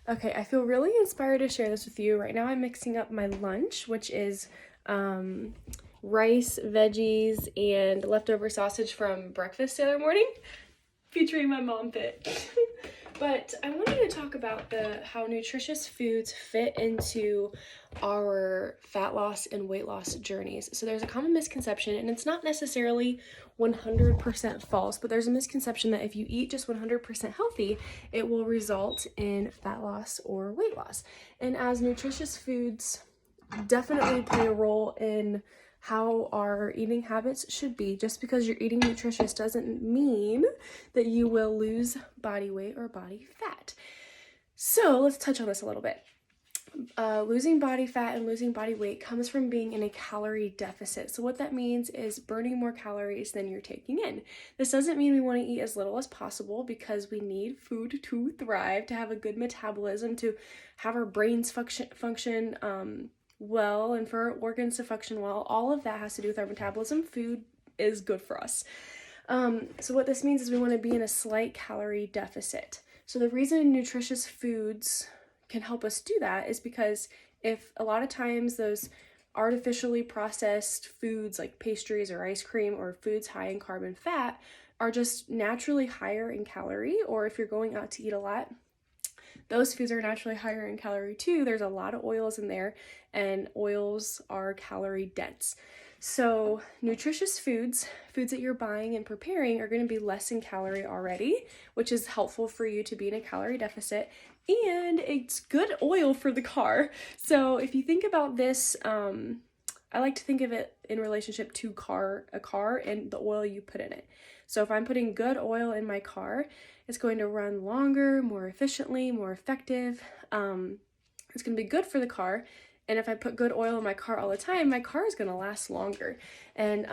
Okay, I feel really inspired to share this with you. Right now I'm mixing up my lunch, which is rice, veggies, and leftover sausage from breakfast the other morning, featuring my mom fit. But I wanted to talk about how nutritious foods fit into our fat loss and weight loss journeys. So there's a common misconception, and it's not necessarily 100% false, but there's a misconception that if you eat just 100% healthy, it will result in fat loss or weight loss. And as nutritious foods definitely play a role in how our eating habits should be. Just because you're eating nutritious doesn't mean that you will lose body weight or body fat. So let's touch on this a little bit. Losing body fat and losing body weight comes from being in a calorie deficit. So what that means is burning more calories than you're taking in. This doesn't mean we want to eat as little as possible, because we need food to thrive, to have a good metabolism, to have our brains function well, and for our organs to function well. All of that has to do with our metabolism. Food is good for us. So what this means is we want to be in a slight calorie deficit. So the reason nutritious foods can help us do that is because if a lot of times those artificially processed foods like pastries or ice cream or foods high in carb and fat are just naturally higher in calorie, or if you're going out to eat a lot, those foods are naturally higher in calorie too. There's a lot of oils in there, and oils are calorie dense. So nutritious foods that you're buying and preparing, are going to be less in calorie already, which is helpful for you to be in a calorie deficit, and it's good oil for the car. So if you think about this, I like to think of it in relationship to a car and the oil you put in it. So if I'm putting good oil in my car, it's going to run longer, more efficiently, more effective. It's going to be good for the car. And if I put good oil in my car all the time, my car is going to last longer. And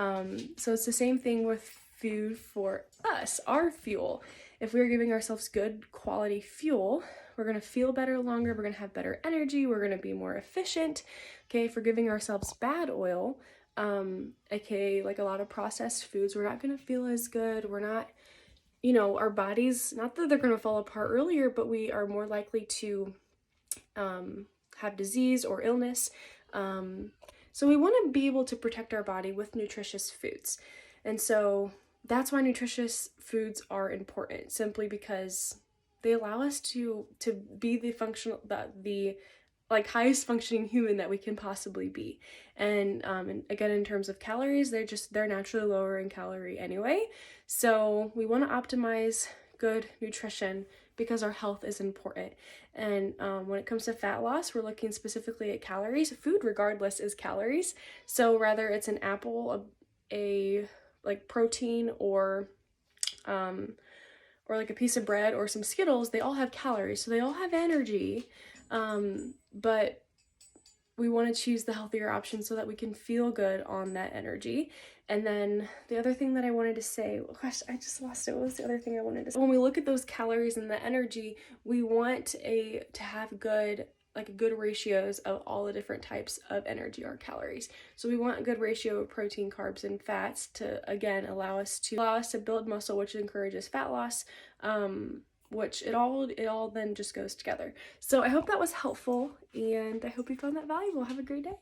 so it's the same thing with food for us, our fuel. If we're giving ourselves good quality fuel, we're going to feel better longer, we're going to have better energy, we're going to be more efficient. Okay, if we're giving ourselves bad oil, aka like a lot of processed foods, we're not going to feel as good. We're not, our bodies, not that they're going to fall apart earlier, but we are more likely to have disease or illness. So we want to be able to protect our body with nutritious foods. And so that's why nutritious foods are important, simply because they allow us to be the highest functioning human that we can possibly be. And again, in terms of calories, they're naturally lower in calorie anyway. So we want to optimize good nutrition because our health is important. And when it comes to fat loss, we're looking specifically at calories. Food, regardless, is calories. So whether it's an apple, a like protein, or like a piece of bread or some Skittles, they all have calories. So they all have energy. But we want to choose the healthier option so that we can feel good on that energy. And then the other thing that I wanted to say, gosh, I just lost it. What was the other thing I wanted to say? When we look at those calories and the energy, we want to have good ratios of all the different types of energy or calories. So we want a good ratio of protein, carbs, and fats to, again, allow us to build muscle, which encourages fat loss, which it all then just goes together. So I hope that was helpful, and I hope you found that valuable. Have a great day.